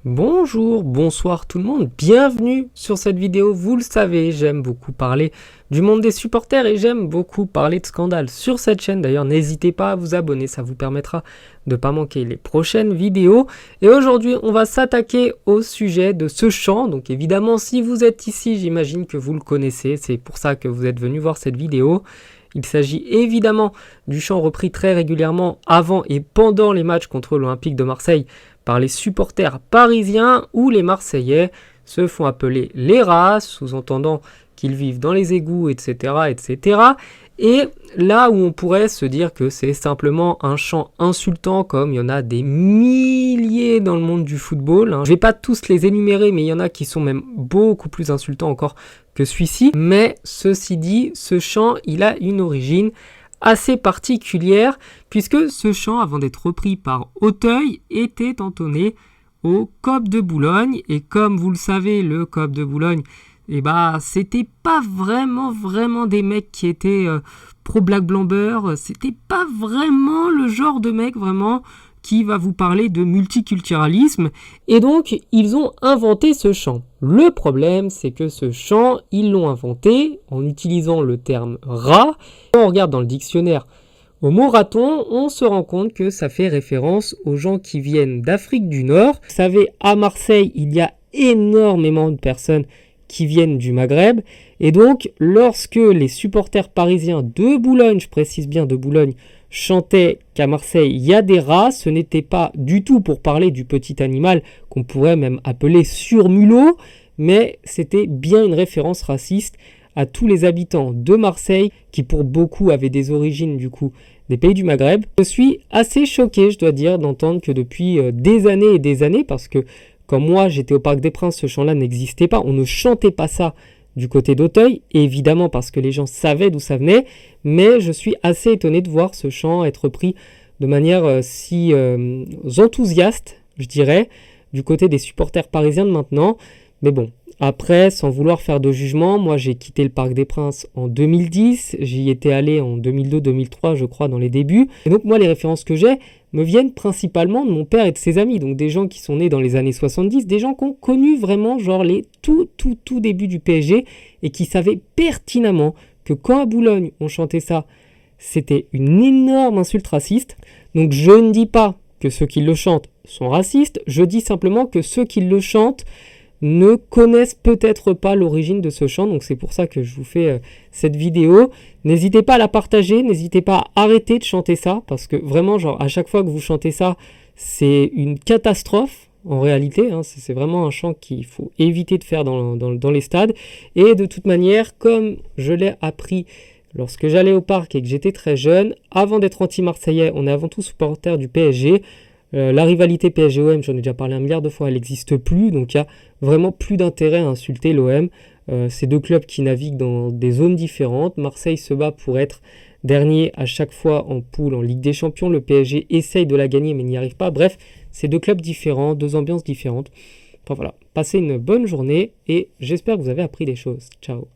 Bonjour, bonsoir tout le monde, bienvenue sur cette vidéo. Vous le savez, j'aime beaucoup parler du monde des supporters et j'aime beaucoup parler de scandales sur cette chaîne. D'ailleurs, n'hésitez pas à vous abonner, ça vous permettra de ne pas manquer les prochaines vidéos. Et aujourd'hui, on va s'attaquer au sujet de ce chant. Donc évidemment, si vous êtes ici, j'imagine que vous le connaissez, c'est pour ça que vous êtes venu voir cette vidéo. Il s'agit évidemment du chant repris très régulièrement avant et pendant les matchs contre l'Olympique de Marseille par les supporters parisiens où les Marseillais se font appeler les rats, sous-entendant qu'ils vivent dans les égouts, etc., etc. Et là où on pourrait se dire que c'est simplement un chant insultant, comme il y en a des milliers dans le monde du football. Je ne vais pas tous les énumérer, mais il y en a qui sont même beaucoup plus insultants encore que celui-ci. Mais ceci dit, ce chant, il a une origine assez particulière, puisque ce chant, avant d'être repris par Auteuil, était entonné au COP de Boulogne. Et comme vous le savez, le COP de Boulogne, c'était pas vraiment des mecs qui étaient pro-Black Blamber, c'était pas vraiment le genre de mec vraiment qui va vous parler de multiculturalisme. Et donc, ils ont inventé ce chant. Le problème, c'est que ce chant, ils l'ont inventé en utilisant le terme rat. Quand on regarde dans le dictionnaire au mot raton, on se rend compte que ça fait référence aux gens qui viennent d'Afrique du Nord. Vous savez, à Marseille, il y a énormément de personnes qui viennent du Maghreb. Et donc, lorsque les supporters parisiens de Boulogne, je précise bien de Boulogne, chantaient qu'à Marseille, il y a des rats, ce n'était pas du tout pour parler du petit animal qu'on pourrait même appeler surmulot, mais c'était bien une référence raciste à tous les habitants de Marseille qui pour beaucoup avaient des origines du coup des pays du Maghreb. Je suis assez choqué, je dois dire, d'entendre que depuis des années et des années, parce que quand moi j'étais au Parc des Princes, ce chant-là n'existait pas, on ne chantait pas ça du côté d'Auteuil, évidemment parce que les gens savaient d'où ça venait, mais je suis assez étonné de voir ce chant être repris de manière si enthousiaste, je dirais, du côté des supporters parisiens de maintenant. Mais bon, après, sans vouloir faire de jugement, moi j'ai quitté le Parc des Princes en 2010, j'y étais allé en 2002-2003 je crois dans les débuts, et donc moi les références que j'ai me viennent principalement de mon père et de ses amis, donc des gens qui sont nés dans les années 70, des gens qui ont connu vraiment genre les tout débuts du PSG et qui savaient pertinemment que quand à Boulogne on chantait ça, c'était une énorme insulte raciste. Donc je ne dis pas que ceux qui le chantent sont racistes, je dis simplement que ceux qui le chantent ne connaissent peut-être pas l'origine de ce chant, donc c'est pour ça que je vous fais cette vidéo. N'hésitez pas à la partager, n'hésitez pas à arrêter de chanter ça, parce que vraiment, genre, à chaque fois que vous chantez ça, c'est une catastrophe, en réalité, c'est vraiment un chant qu'il faut éviter de faire dans les stades, et de toute manière, comme je l'ai appris lorsque j'allais au parc et que j'étais très jeune, avant d'être anti-marseillais, on est avant tout supporter du PSG. La rivalité PSG-OM, j'en ai déjà parlé un milliard de fois, elle n'existe plus, donc il y a vraiment plus d'intérêt à insulter l'OM. C'est deux clubs qui naviguent dans des zones différentes. Marseille se bat pour être dernier à chaque fois en poule en Ligue des Champions. Le PSG essaye de la gagner mais n'y arrive pas. Bref, c'est deux clubs différents, deux ambiances différentes. Enfin voilà, passez une bonne journée et j'espère que vous avez appris des choses. Ciao.